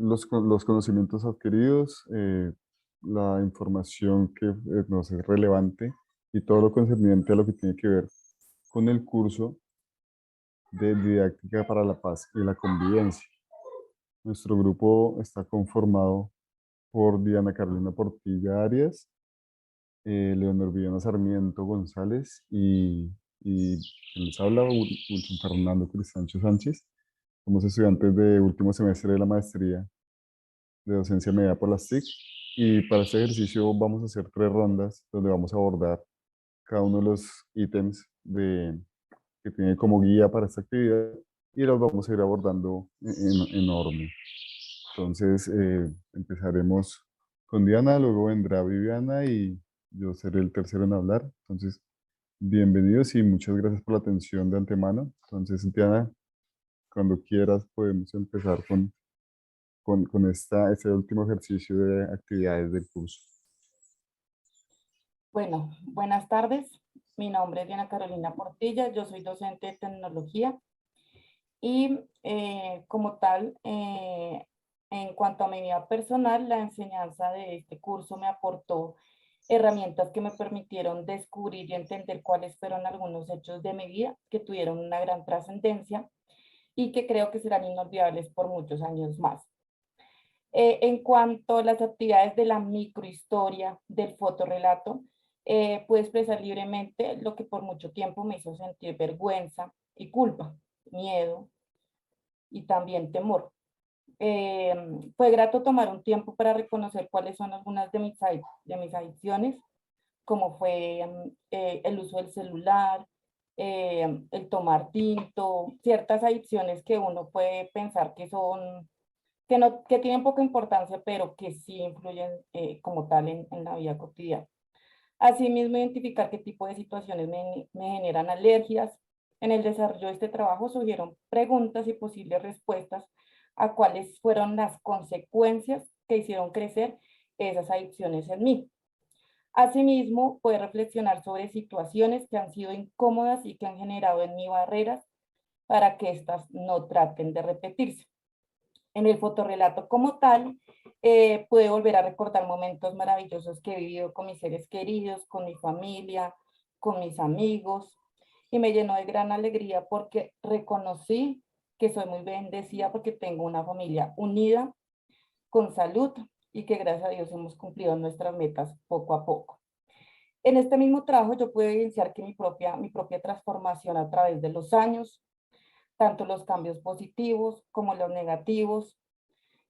los conocimientos adquiridos, la información que nos es relevante y todo lo concerniente a lo que tiene que ver con el curso de didáctica para la paz y la convivencia. Nuestro grupo está conformado por Diana Carolina Portilla Arias, Leonor Villana Sarmiento González y quien les habla, Wilson Fernando Cristancho Sánchez. Somos estudiantes de último semestre de la maestría de docencia media por las TIC y para este ejercicio vamos a hacer 3 rondas donde vamos a abordar cada uno de los ítems que tiene como guía para esta actividad y los vamos a ir abordando en orden. Entonces, empezaremos con Diana, luego vendrá Viviana y yo seré el tercero en hablar. Entonces, bienvenidos y muchas gracias por la atención de antemano. Entonces, Diana, cuando quieras podemos empezar con este último ejercicio de actividades del curso. Bueno, buenas tardes. Mi nombre es Diana Carolina Portilla, yo soy docente de tecnología y como tal, en cuanto a mi vida personal, la enseñanza de este curso me aportó herramientas que me permitieron descubrir y entender cuáles fueron algunos hechos de mi vida que tuvieron una gran trascendencia y que creo que serán inolvidables por muchos años más. En cuanto a las actividades de la microhistoria del fotorrelato, pude expresar libremente lo que por mucho tiempo me hizo sentir vergüenza y culpa, miedo y también temor. Eh, Fue grato tomar un tiempo para reconocer cuáles son algunas de mis adicciones, como fue el uso del celular, el tomar tinto, ciertas adicciones que uno puede pensar que son que tienen poca importancia, pero que sí influyen como tal en la vida cotidiana. Asimismo, identificar qué tipo de situaciones me generan alergias. En el desarrollo de este trabajo surgieron preguntas y posibles respuestas a cuáles fueron las consecuencias que hicieron crecer esas adicciones en mí. Asimismo, puede reflexionar sobre situaciones que han sido incómodas y que han generado en mí barreras para que éstas no traten de repetirse. En el fotorrelato como tal, pude volver a recordar momentos maravillosos que he vivido con mis seres queridos, con mi familia, con mis amigos, y me llenó de gran alegría porque reconocí que soy muy bendecida porque tengo una familia unida, con salud, y que gracias a Dios hemos cumplido nuestras metas poco a poco. En este mismo trabajo yo pude evidenciar que mi propia transformación a través de los años, tanto los cambios positivos como los negativos,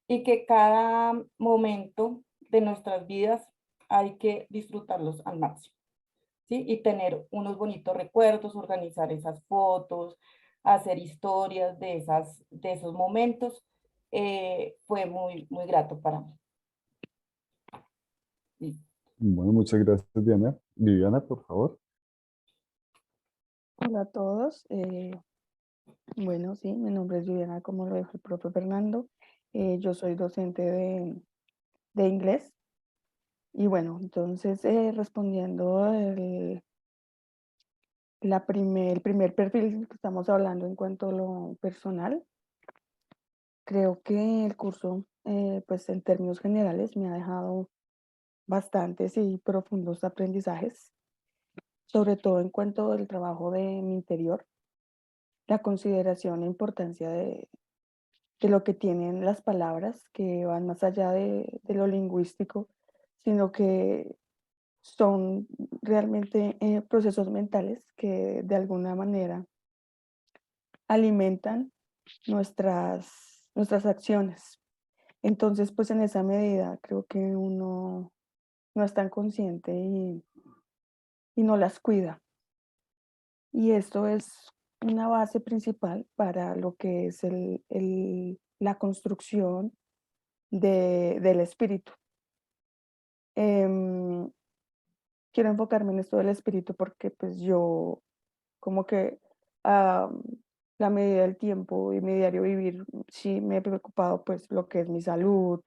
y que cada momento de nuestras vidas hay que disfrutarlos al máximo, ¿sí? Y tener unos bonitos recuerdos, organizar esas fotos, hacer historias de esos momentos, fue muy, muy grato para mí. Listo. Bueno, muchas gracias, Diana. Viviana, por favor. Hola a todos. Bueno, sí, mi nombre es Viviana, como lo dijo el propio Fernando. Yo soy docente de inglés. Y bueno, entonces respondiendo el primer perfil que estamos hablando en cuanto a lo personal, creo que el curso, pues en términos generales, me ha dejado bastantes y profundos aprendizajes, sobre todo en cuanto al trabajo de mi interior, la consideración e importancia de lo que tienen las palabras, que van más allá de lo lingüístico, sino que son realmente procesos mentales que de alguna manera alimentan nuestras acciones. Entonces, pues en esa medida creo que uno no es tan consciente y no las cuida. Y esto es una base principal para lo que es la construcción del espíritu. Em, Quiero enfocarme en esto del espíritu porque pues yo como que a la medida del tiempo y mi diario vivir sí me he preocupado pues lo que es mi salud,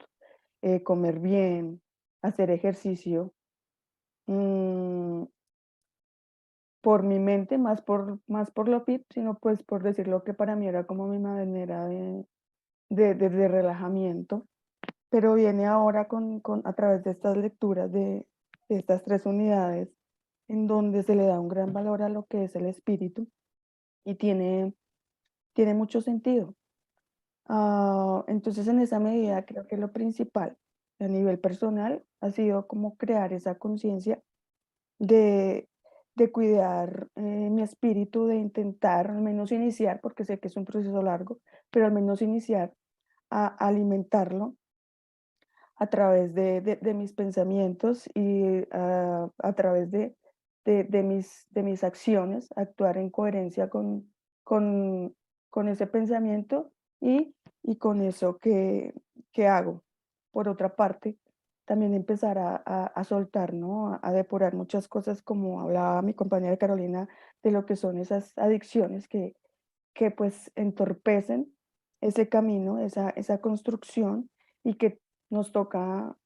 comer bien, hacer ejercicio, mm, por mi mente, más por lo fit, sino pues por decir lo que para mí era como mi manera de relajamiento. pero viene ahora a través de estas lecturas de estas 3 unidades, en donde se le da un gran valor a lo que es el espíritu y tiene mucho sentido. Entonces, en esa medida, creo que lo principal a nivel personal ha sido como crear esa conciencia de, de cuidar mi espíritu, de intentar al menos iniciar, porque sé que es un proceso largo, pero al menos iniciar a alimentarlo a través de mis pensamientos y a través de mis acciones, actuar en coherencia con, con ese pensamiento y con eso que hago. Por otra parte, también empezar a soltar, ¿no? A depurar muchas cosas, como hablaba mi compañera Carolina, de lo que son esas adicciones que pues entorpecen ese camino, esa construcción y que nos toca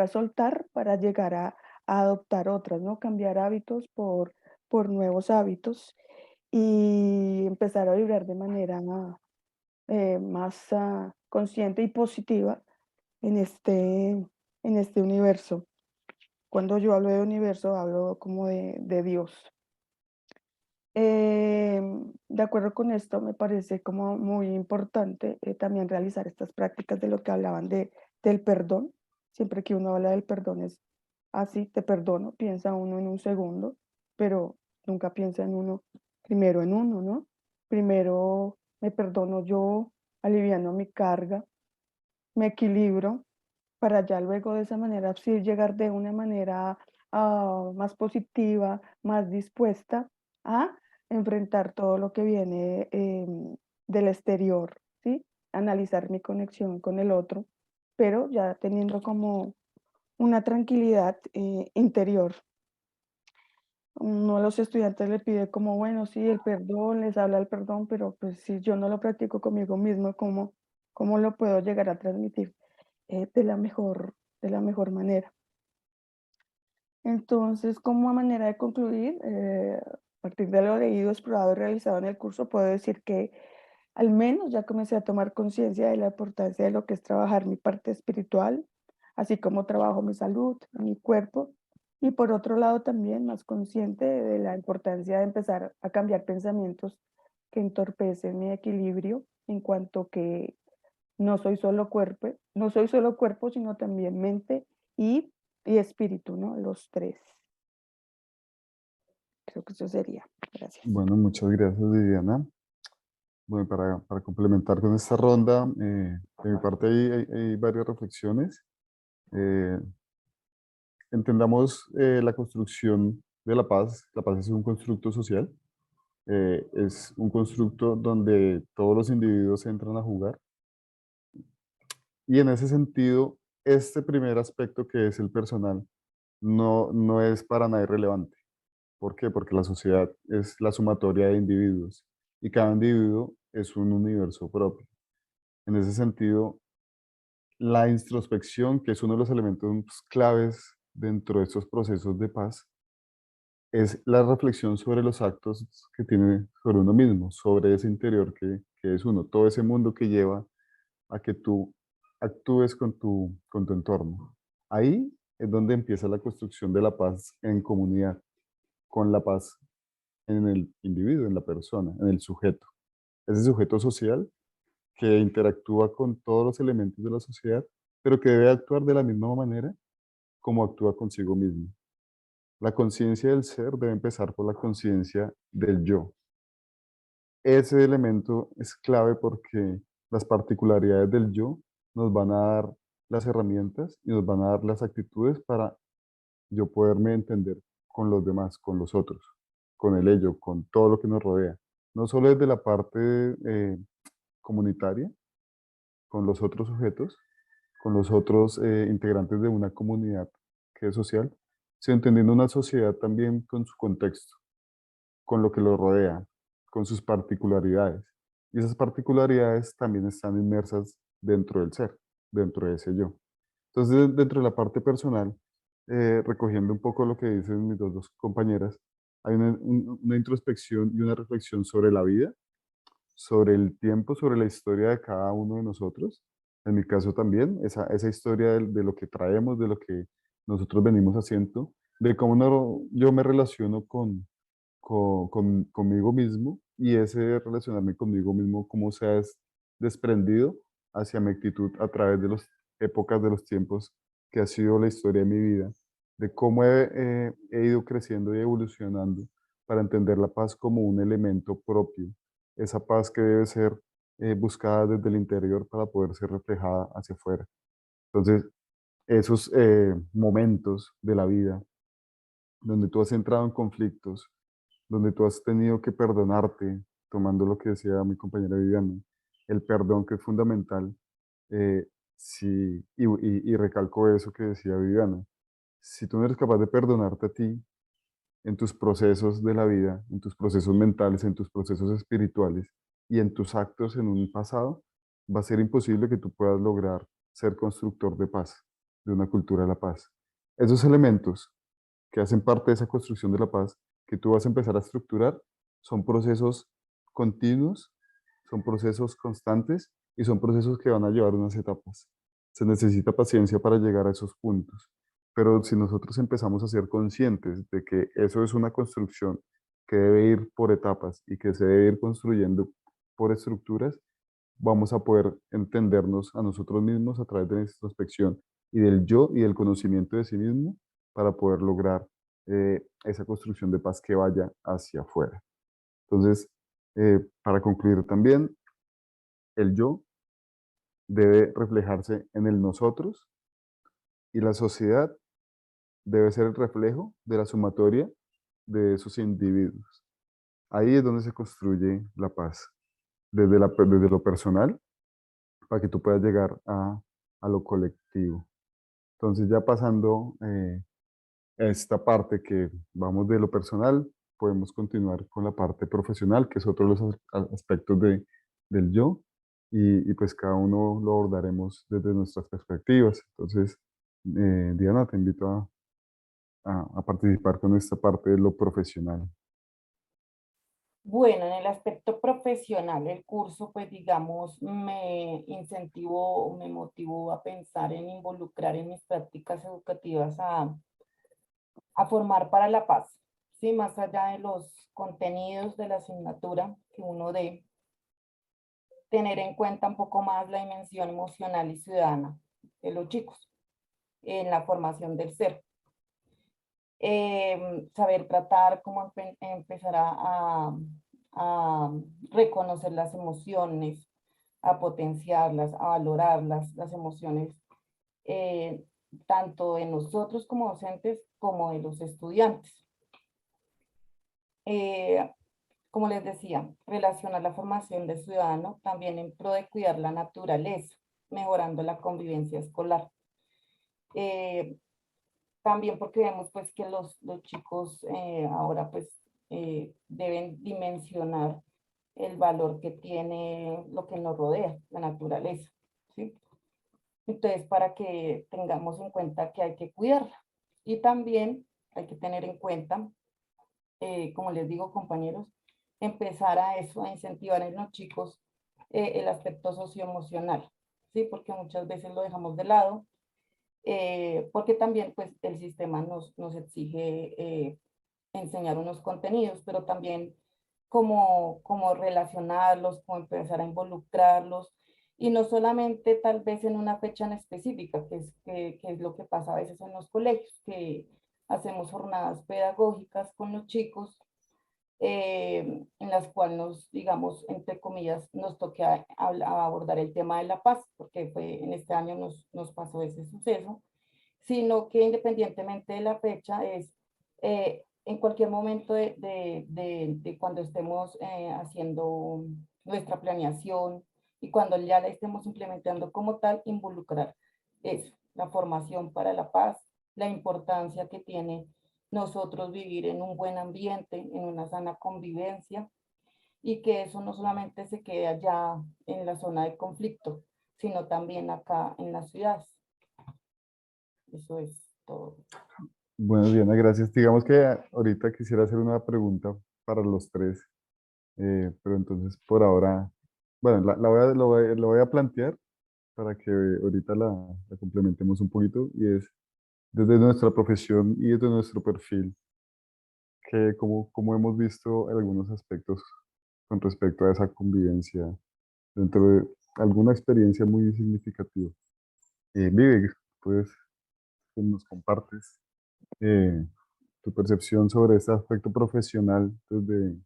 soltar para llegar a adoptar otras, ¿no? Cambiar hábitos por nuevos hábitos y empezar a vibrar de manera más consciente y positiva en este universo. Cuando yo hablo de universo, hablo como de Dios. De acuerdo con esto, me parece como muy importante también realizar estas prácticas de lo que hablaban del perdón. Siempre que uno habla del perdón es así, te perdono, piensa uno en un segundo, pero nunca piensa en uno, primero en uno, ¿no? Primero me perdono yo, aliviano mi carga, me equilibro para ya luego de esa manera sí llegar de una manera más positiva, más dispuesta a enfrentar todo lo que viene del exterior, ¿sí? Analizar mi conexión con el otro, pero ya teniendo como una tranquilidad interior. Uno de los estudiantes le pide como, bueno, sí, el perdón, les habla el perdón, pero pues si yo no lo practico conmigo mismo, ¿cómo lo puedo llegar a transmitir de la mejor manera? Entonces, como manera de concluir, a partir de lo leído, explorado y realizado en el curso, puedo decir que al menos ya comencé a tomar conciencia de la importancia de lo que es trabajar mi parte espiritual, así como trabajo mi salud, mi cuerpo, y por otro lado también más consciente de la importancia de empezar a cambiar pensamientos que entorpecen mi equilibrio en cuanto que no soy solo cuerpo, sino también mente y espíritu, ¿no? Los tres. Creo que eso sería. Gracias. Bueno, muchas gracias, Viviana. Bueno, para complementar con esta ronda, de mi parte hay varias reflexiones. Eh, Entendamos la construcción de la paz. La paz es un constructo social, es un constructo donde todos los individuos entran a jugar. Y en ese sentido, este primer aspecto que es el personal no es para nada irrelevante. ¿Por qué? Porque la sociedad es la sumatoria de individuos y cada individuo es un universo propio. En ese sentido, la introspección, que es uno de los elementos claves dentro de estos procesos de paz, es la reflexión sobre los actos que tiene sobre uno mismo, sobre ese interior que es uno, todo ese mundo que lleva a que tú actúes con tu entorno. Ahí es donde empieza la construcción de la paz en comunidad, con la paz en el individuo, en la persona, en el sujeto. Ese sujeto social que interactúa con todos los elementos de la sociedad, pero que debe actuar de la misma manera como actúa consigo mismo. La conciencia del ser debe empezar por la conciencia del yo. Ese elemento es clave porque las particularidades del yo nos van a dar las herramientas y nos van a dar las actitudes para yo poderme entender con los demás, con los otros, con el ello, con todo lo que nos rodea. No solo desde la parte comunitaria, con los otros sujetos, con los otros integrantes de una comunidad que es social, sino entendiendo una sociedad también con su contexto, con lo que lo rodea, con sus particularidades. Y esas particularidades también están inmersas dentro del ser, dentro de ese yo. Entonces, dentro de la parte personal, recogiendo un poco lo que dicen mis dos compañeras, hay una introspección y una reflexión sobre la vida, sobre el tiempo, sobre la historia de cada uno de nosotros, En mi caso también, esa historia de lo que traemos, de lo que nosotros venimos haciendo, de cómo yo me relaciono conmigo mismo y ese relacionarme conmigo mismo, cómo se ha desprendido hacia mi actitud a través de las épocas, de los tiempos que ha sido la historia de mi vida, de cómo he ido creciendo y evolucionando para entender la paz como un elemento propio, esa paz que debe ser buscada desde el interior para poder ser reflejada hacia afuera. Entonces, esos momentos de la vida donde tú has entrado en conflictos, donde tú has tenido que perdonarte, tomando lo que decía mi compañera Viviana, el perdón que es fundamental, sí, y recalco eso que decía Viviana, si tú no eres capaz de perdonarte a ti en tus procesos de la vida, en tus procesos mentales, en tus procesos espirituales y en tus actos en un pasado, va a ser imposible que tú puedas lograr ser constructor de paz, de una cultura de la paz. Esos elementos que hacen parte de esa construcción de la paz que tú vas a empezar a estructurar son procesos continuos, son procesos constantes y son procesos que van a llevar unas etapas. Se necesita paciencia para llegar a esos puntos, pero si nosotros empezamos a ser conscientes de que eso es una construcción que debe ir por etapas y que se debe ir construyendo por estructuras, vamos a poder entendernos a nosotros mismos a través de la introspección y del yo y del conocimiento de sí mismo para poder lograr esa construcción de paz que vaya hacia afuera. Entonces, para concluir también, el yo debe reflejarse en el nosotros y la sociedad debe ser el reflejo de la sumatoria de esos individuos. Ahí es donde se construye la paz, desde lo personal, para que tú puedas llegar a lo colectivo. Entonces, ya pasando a esta parte que vamos de lo personal, podemos continuar con la parte profesional, que es otro de los aspectos del yo, y pues cada uno lo abordaremos desde nuestras perspectivas. Entonces, Diana, te invito a participar con esta parte de lo profesional. Bueno, en el aspecto profesional, el curso, pues digamos, me incentivó, me motivó a pensar en involucrar en mis prácticas educativas a formar para la paz, ¿sí? Más allá de los contenidos de la asignatura que uno dé, tener en cuenta un poco más la dimensión emocional y ciudadana de los chicos en la formación del ser. Saber tratar, cómo empezar a reconocer las emociones, a potenciarlas, a valorarlas, las emociones, eh, tanto de nosotros como docentes como de los estudiantes. Eh, como les decía, relacionar la formación del ciudadano también en pro de cuidar la naturaleza, mejorando la convivencia escolar. Eh, También porque vemos pues que los chicos ahora pues deben dimensionar el valor que tiene lo que nos rodea, la naturaleza, ¿sí? Entonces, para que tengamos en cuenta que hay que cuidarla. Y también hay que tener en cuenta, como les digo, compañeros, empezar a eso, a incentivar en los chicos el aspecto socioemocional, ¿sí? Porque muchas veces lo dejamos de lado porque también pues el sistema nos exige enseñar unos contenidos, pero también cómo relacionarlos, cómo empezar a involucrarlos, y no solamente tal vez en una fecha en específica, que es lo que pasa a veces en los colegios, que hacemos jornadas pedagógicas con los chicos, en las cuales nos, digamos, entre comillas, nos toque a abordar el tema de la paz, porque fue en este año nos pasó ese suceso, sino que independientemente de la fecha es en cualquier momento de cuando estemos haciendo nuestra planeación y cuando ya la estemos implementando como tal, involucrar eso, la formación para la paz, la importancia que tiene nosotros vivir en un buen ambiente, en una sana convivencia, y que eso no solamente se quede allá en la zona de conflicto, sino también acá en las ciudades. Eso es todo. Bueno, Diana, gracias. Digamos que ahorita quisiera hacer una pregunta para los tres, pero entonces por ahora, bueno, lo voy a plantear para que ahorita la complementemos un poquito y es desde nuestra profesión y desde nuestro perfil, que cómo hemos visto algunos aspectos con respecto a esa convivencia dentro de alguna experiencia muy significativa. Vive, pues, que nos compartes eh, tu percepción sobre este aspecto profesional desde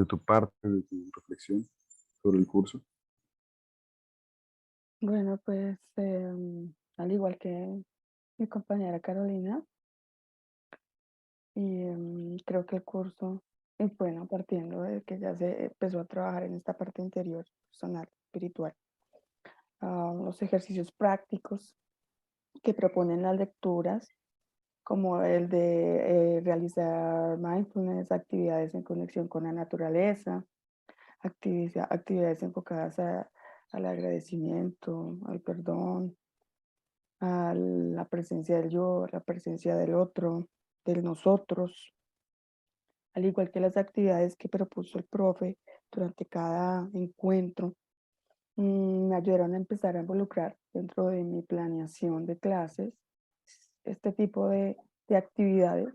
tu parte, de tu reflexión sobre el curso. Bueno, pues al igual que mi compañera Carolina, y creo que el curso, y bueno, partiendo de que ya se empezó a trabajar en esta parte interior, personal, espiritual, los ejercicios prácticos que proponen las lecturas, como el de realizar mindfulness, actividades en conexión con la naturaleza, actividades enfocadas al agradecimiento, al perdón, a la presencia del yo, la presencia del otro, del nosotros, al igual que las actividades que propuso el profe durante cada encuentro, me ayudaron a empezar a involucrar dentro de mi planeación de clases este tipo de actividades,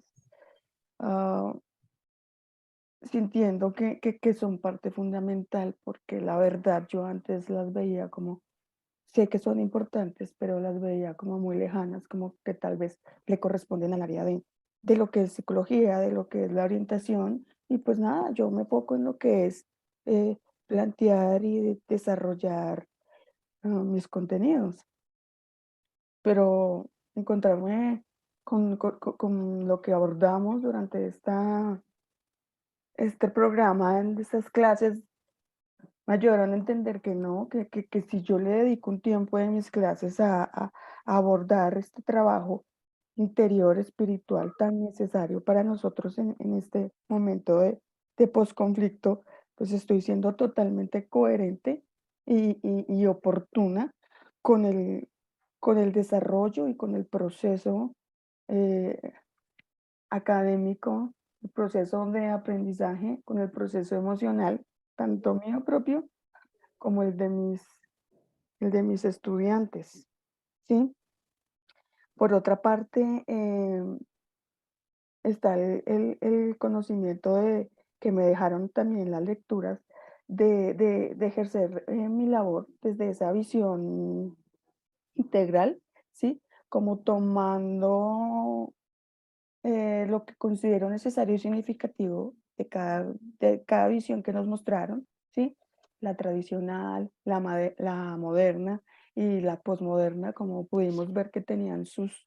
ah, sintiendo que son parte fundamental, porque la verdad yo antes las veía como, sé que son importantes, pero las veía como muy lejanas, como que tal vez le corresponden al área de lo que es psicología, de lo que es la orientación, y pues nada, yo me foco en lo que es eh, plantear y desarrollar mis contenidos, pero encontrarme con lo que abordamos durante este programa, en estas clases, me ayudaron a entender que no, que si yo le dedico un tiempo de mis clases a abordar este trabajo interior espiritual tan necesario para nosotros en este momento de posconflicto, pues estoy siendo totalmente coherente y oportuna con con el desarrollo y con el proceso eh, académico, el proceso de aprendizaje, con el proceso emocional, tanto mío propio como el de mis estudiantes, ¿sí? Por otra parte, está el conocimiento que me dejaron también las lecturas de ejercer mi labor desde esa visión integral, ¿sí? Como tomando lo que considero necesario y significativo de cada visión que nos mostraron, ¿sí? La tradicional, la moderna y la posmoderna, como pudimos ver que tenían sus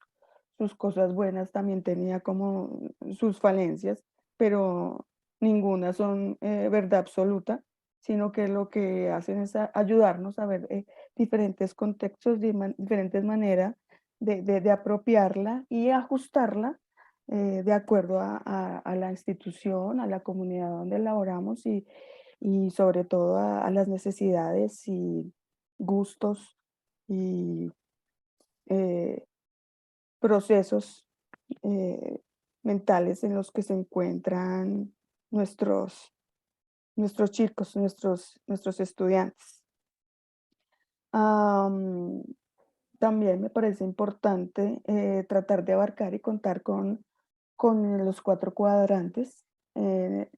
cosas buenas, también tenía como sus falencias, pero ninguna son verdad absoluta, sino que lo que hacen es ayudarnos a ver diferentes contextos, diferentes maneras de apropiarla y ajustarla de acuerdo a la institución, a la comunidad donde laboramos y sobre todo a las necesidades y gustos y eh, procesos eh, mentales en los que se encuentran nuestros, nuestros chicos, nuestros estudiantes. Am, También me parece importante tratar de abarcar y contar con los cuatro cuadrantes eh,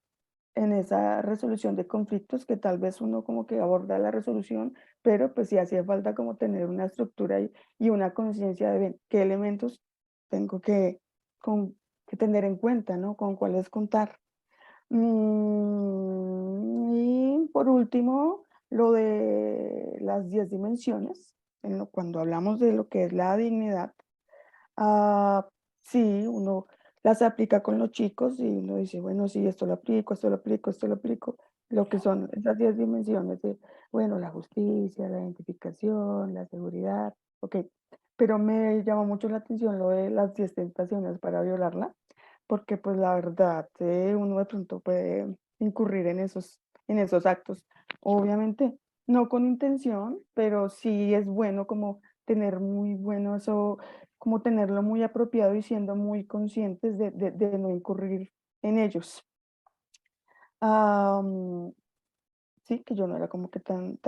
en esa resolución de conflictos que tal vez uno como que aborda la resolución, pero pues sí hacía falta como tener una estructura y una conciencia de qué elementos tengo que tener en cuenta, ¿no? Con cuáles contar. Y por último, lo de las 10 dimensiones, cuando hablamos de lo que es la dignidad. Ah, sí, uno las aplica con los chicos y uno dice, bueno, sí, esto lo aplico, esto lo aplico, esto lo aplico, lo que son esas 10 dimensiones de, bueno, la justicia, la identificación, la seguridad, ok, pero me llama mucho la atención lo de las 10 tentaciones para violarla, porque pues la verdad, uno de pronto puede incurrir en esos actos, obviamente, no con intención, pero sí es bueno como tener muy bueno eso, como tenerlo muy apropiado y siendo muy conscientes de no incurrir en ellos. Am, sí, que yo no era como que tan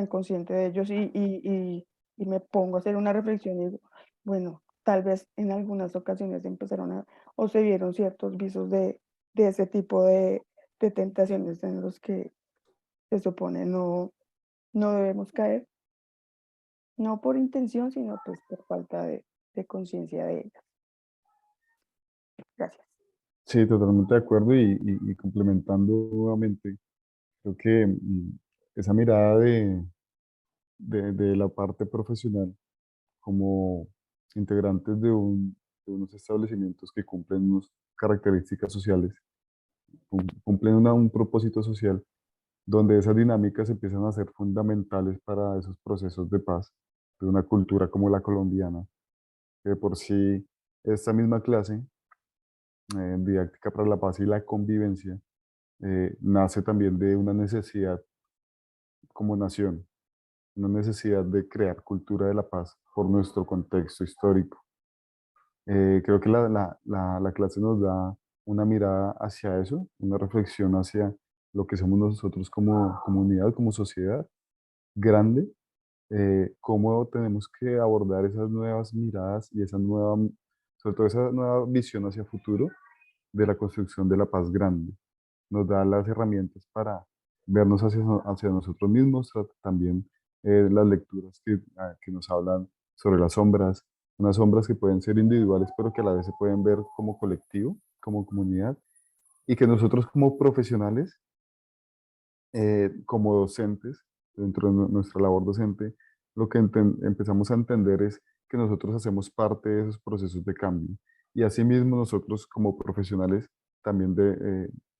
consciente de ellos y me pongo a hacer una reflexión y digo, bueno, tal vez en algunas ocasiones empezaron o se vieron ciertos visos de ese tipo de tentaciones en los que se supone no debemos caer, no por intención, sino pues por falta de conciencia de ellas. Gracias. Sí, totalmente de acuerdo y complementando nuevamente, creo que esa mirada de la parte profesional como integrantes de unos establecimientos que cumplen unas características sociales, cumplen un propósito social, donde esas dinámicas empiezan a ser fundamentales para esos procesos de paz de una cultura como la colombiana, que de por sí esta misma clase, didáctica para la paz y la convivencia, nace también de una necesidad como nación, una necesidad de crear cultura de la paz por nuestro contexto histórico. Creo que la clase nos da una mirada hacia eso, una reflexión hacia lo que somos nosotros como comunidad, como sociedad grande, cómo tenemos que abordar esas nuevas miradas y esa nueva, sobre todo esa nueva visión hacia futuro de la construcción de la paz grande. Nos da las herramientas para vernos hacia nosotros mismos, también las lecturas que nos hablan sobre las sombras, unas sombras que pueden ser individuales, pero que a la vez se pueden ver como colectivo, como comunidad, y que nosotros como profesionales, como docentes, dentro de nuestra labor docente, lo que empezamos a entender es que nosotros hacemos parte de esos procesos de cambio. Y asimismo nosotros como profesionales también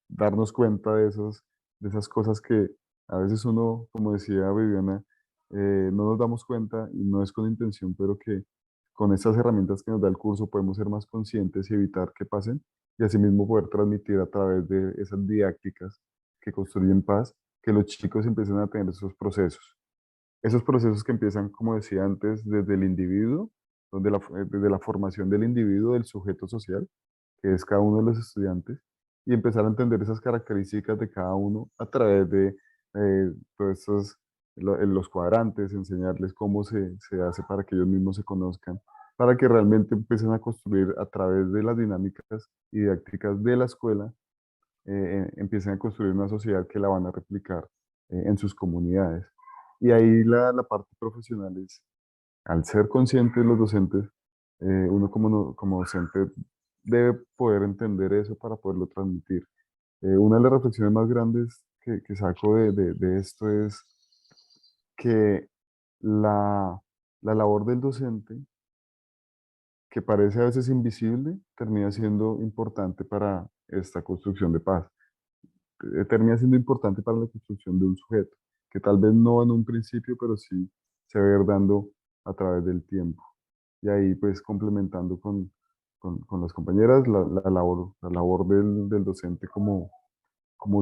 darnos cuenta de esas cosas que a veces uno, como decía Viviana, no nos damos cuenta y no es con intención, pero que con estas herramientas que nos da el curso podemos ser más conscientes y evitar que pasen y asimismo poder transmitir a través de esas didácticas que construyen paz, que los chicos empiecen a tener esos procesos que empiezan, como decía antes, desde el individuo, desde la formación del individuo, del sujeto social, que es cada uno de los estudiantes, y empezar a entender esas características de cada uno a través de todos los cuadrantes, enseñarles cómo se hace para que ellos mismos se conozcan, para que realmente empiecen a construir a través de las dinámicas y didácticas de la escuela, empiecen a construir una sociedad que la van a replicar en sus comunidades. Y ahí la parte profesional es, al ser conscientes los docentes, uno como docente debe poder entender eso para poderlo transmitir. Una de las reflexiones más grandes que saco de esto es que la labor del docente, que parece a veces invisible, termina siendo importante para esta construcción de paz. Termina siendo importante para la construcción de un sujeto, que tal vez no en un principio, pero sí se va a ir dando a través del tiempo. Y ahí pues complementando con las compañeras, la labor del docente como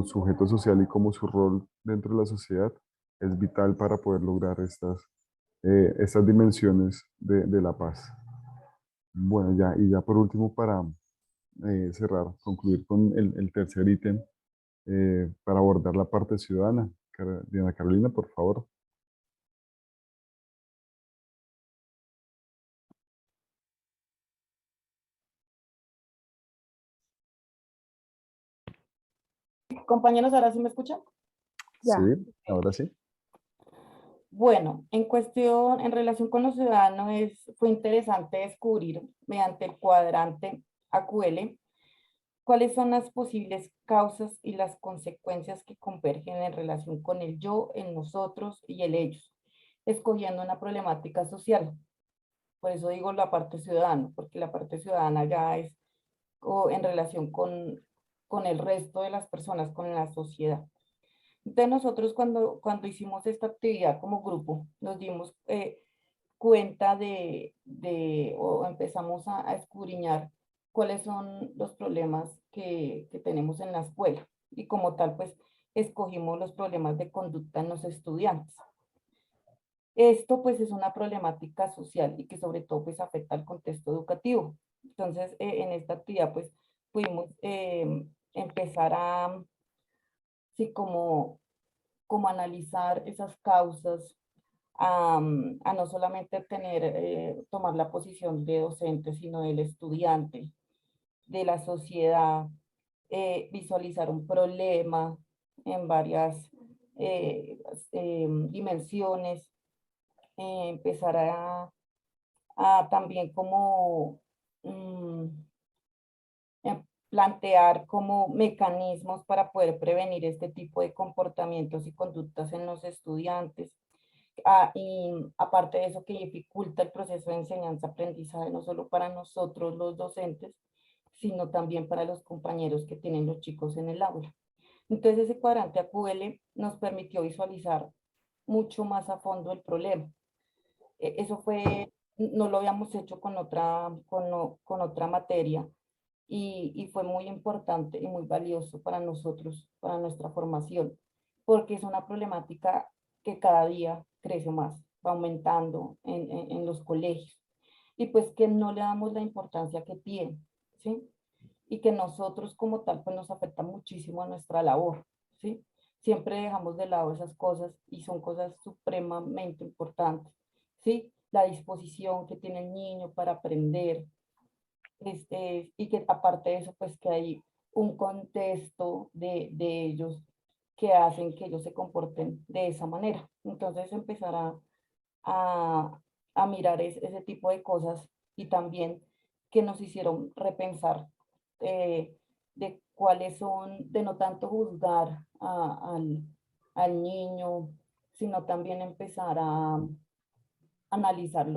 sujeto social y como su rol dentro de la sociedad es vital para poder lograr estas dimensiones de la paz. Bueno, ya, y ya por último, para cerrar, concluir con el tercer ítem, para abordar la parte ciudadana. Diana Carolina, por favor. Compañeros, ¿ahora sí me escuchan? Sí, Ya, ahora sí. Bueno, en cuestión, en relación con los ciudadanos, fue interesante descubrir mediante el cuadrante AQL cuáles son las posibles causas y las consecuencias que convergen en relación con el yo, el nosotros y el ellos, escogiendo una problemática social. Por eso digo la parte ciudadana, porque la parte ciudadana ya es en relación con el resto de las personas, con la sociedad. Entonces nosotros cuando hicimos esta actividad como grupo, nos dimos cuenta o empezamos a escudriñar cuáles son los problemas que tenemos en la escuela. Y como tal, pues escogimos los problemas de conducta en los estudiantes. Esto pues es una problemática social y que sobre todo pues afecta al contexto educativo. Entonces, en esta actividad pues pudimos empezar a, sí, como como analizar esas causas, a no solamente tener, tomar la posición de docente, sino del estudiante, de la sociedad, visualizar un problema en varias dimensiones, empezar a también como mm, plantear como mecanismos para poder prevenir este tipo de comportamientos y conductas en los estudiantes. Y aparte de eso, que dificulta el proceso de enseñanza-aprendizaje, no solo para nosotros los docentes, sino también para los compañeros que tienen los chicos en el aula. Entonces, ese cuadrante AQL nos permitió visualizar mucho más a fondo el problema. Eso fue, no lo habíamos hecho con otra materia, y fue muy importante y muy valioso para nosotros, para nuestra formación, porque es una problemática que cada día crece más, va aumentando en los colegios, y pues que no le damos la importancia que tiene, ¿sí? Y que nosotros como tal pues nos afecta muchísimo a nuestra labor, ¿sí? Siempre dejamos de lado esas cosas y son cosas supremamente importantes, ¿sí? La disposición que tiene el niño para aprender, y que aparte de eso, pues que hay un contexto de ellos que hacen que ellos se comporten de esa manera. Entonces empezar a, a mirar ese tipo de cosas, y también que nos hicieron repensar, de cuáles son, de no tanto juzgar al niño, sino también empezar a analizar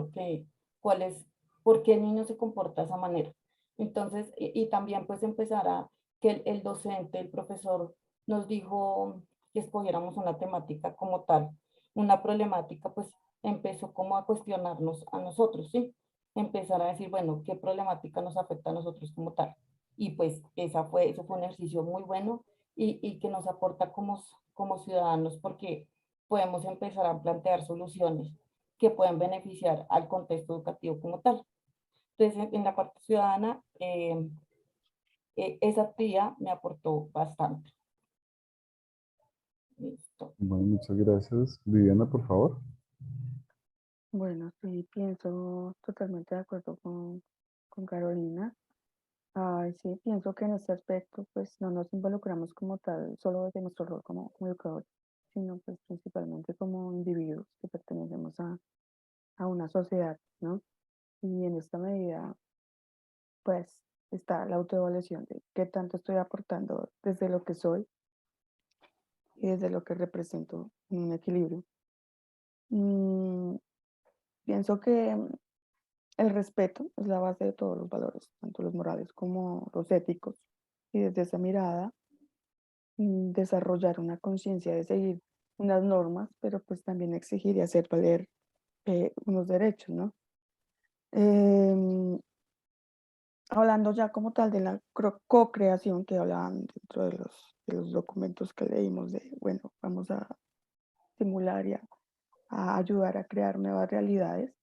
cuál es, por qué el niño se comporta de esa manera. Entonces, y también pues empezar a que el docente, el profesor, nos dijo que escogiéramos una temática como tal, una problemática, pues empezó como a cuestionarnos a nosotros, ¿sí? Empezar a decir, bueno, ¿qué problemática nos afecta a nosotros como tal? Y pues eso fue un ejercicio muy bueno, y que nos aporta como ciudadanos, porque podemos empezar a plantear soluciones que pueden beneficiar al contexto educativo como tal. Entonces, en la parte ciudadana, esa actividad me aportó bastante. Listo. Bueno, muchas gracias. Viviana, por favor. Bueno, sí, pienso totalmente de acuerdo con Carolina. Ay, sí, pienso que en este aspecto, pues no nos involucramos como tal, solo desde nuestro rol como educadores, sino pues principalmente como individuos que pertenecemos a una sociedad, ¿no? Y en esta medida, pues está la autoevaluación de qué tanto estoy aportando desde lo que soy y desde lo que represento en un equilibrio. Mm, pienso que el respeto es la base de todos los valores, tanto los morales como los éticos. Y desde esa mirada, desarrollar una conciencia de seguir unas normas, pero pues también exigir y hacer valer unos derechos, ¿no? Em, hablando ya como tal de la co-creación que hablaban dentro de los documentos que leímos de, bueno, vamos a estimular y a ayudar a crear nuevas realidades.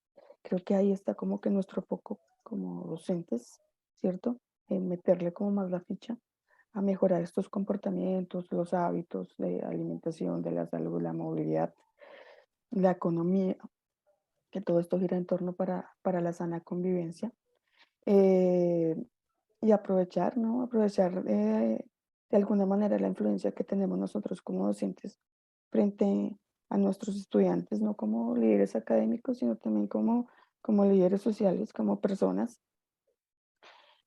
Creo que ahí está como que nuestro foco como docentes, ¿cierto? En meterle como más la ficha a mejorar estos comportamientos, los hábitos de alimentación, de la salud, la movilidad, la economía, que todo esto gira en torno para la sana convivencia. Eh, y aprovechar, ¿no? Aprovechar de alguna manera la influencia que tenemos nosotros como docentes frente a nuestros estudiantes, no como líderes académicos, sino también como líderes sociales, como personas.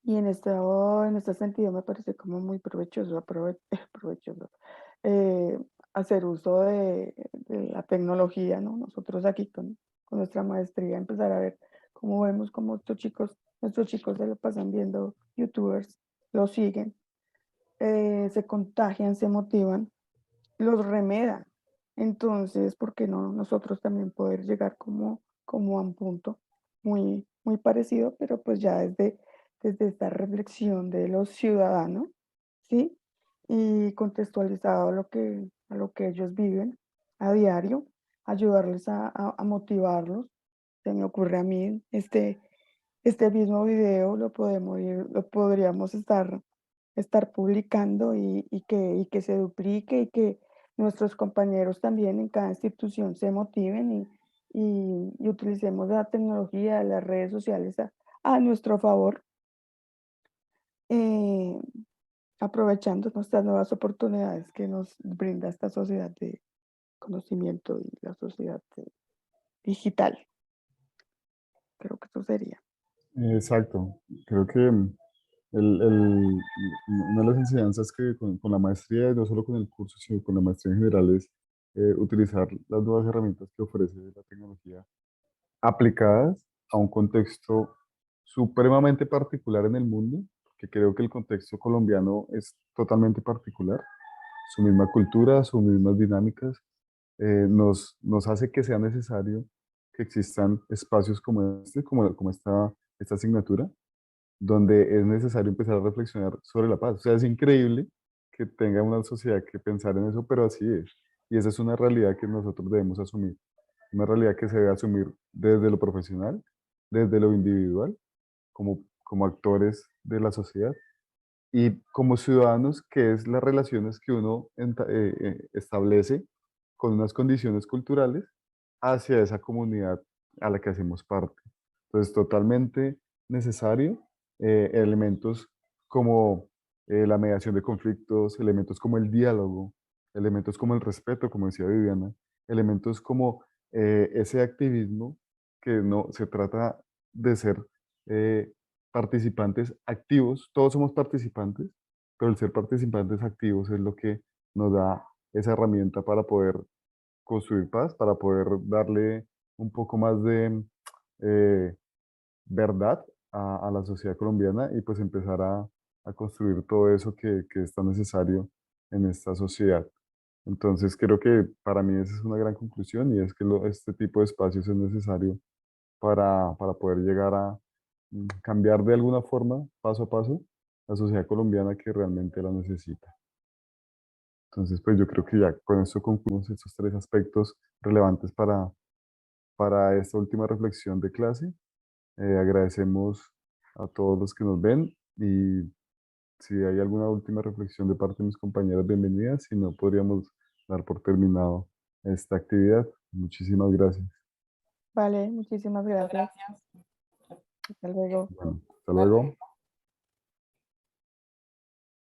Y en este sentido me parece como muy provechoso, provechoso eh, hacer uso de la tecnología, ¿no? Nosotros aquí con nuestra maestría empezar a ver cómo vemos cómo nuestros chicos se lo pasan viendo youtubers, los siguen, se contagian, se motivan, los remedan. Entonces, ¿por qué no nosotros también poder llegar como a un punto muy parecido, pero pues ya desde esta reflexión de los ciudadanos, ¿sí? Y contextualizado a lo que ellos viven a diario, ayudarles a motivarlos. Se me ocurre a mí, este mismo video lo podríamos estar publicando y que se duplique y que nuestros compañeros también en cada institución se motiven y utilicemos la tecnología, las redes sociales a nuestro favor, eh, aprovechando nuestras nuevas oportunidades que nos brinda esta sociedad de conocimiento y la sociedad digital. Creo que eso sería. Exacto. Creo que una de las enseñanzas que con la maestría, y no solo con el curso, sino con la maestría en general, es utilizar las nuevas herramientas que ofrece la tecnología aplicadas a un contexto supremamente particular en el mundo, que creo que el contexto colombiano es totalmente particular. Su misma cultura, sus mismas dinámicas, nos hace que sea necesario que existan espacios como este, como esta asignatura, donde es necesario empezar a reflexionar sobre la paz. O sea, es increíble que tenga una sociedad que pensar en eso, pero así es. Y esa es una realidad que nosotros debemos asumir, una realidad que se debe asumir desde lo profesional, desde lo individual, como actores de la sociedad y como ciudadanos, que es las relaciones que uno establece con unas condiciones culturales hacia esa comunidad a la que hacemos parte. Entonces, totalmente necesario elementos como la mediación de conflictos, elementos como el diálogo, elementos como el respeto, como decía Viviana, elementos como ese activismo que no se trata de ser eh, participantes activos, todos somos participantes, pero el ser participantes activos es lo que nos da esa herramienta para poder construir paz, para poder darle un poco más de eh, verdad a la sociedad colombiana y pues empezar a construir todo eso que es tan necesario en esta sociedad. Entonces creo que para mí esa es una gran conclusión y es que este tipo de espacios es necesario para poder llegar a cambiar de alguna forma, paso a paso, la sociedad colombiana que realmente la necesita. Entonces, pues yo creo que ya con esto concluimos estos tres aspectos relevantes para esta última reflexión de clase. Agradecemos a todos los que nos ven y si hay alguna última reflexión de parte de mis compañeras, bienvenidas. Si no, podríamos dar por terminado esta actividad. Muchísimas gracias. Vale, muchísimas Muchas gracias. gracias. Hasta luego. Bueno, hasta Hasta luego. luego.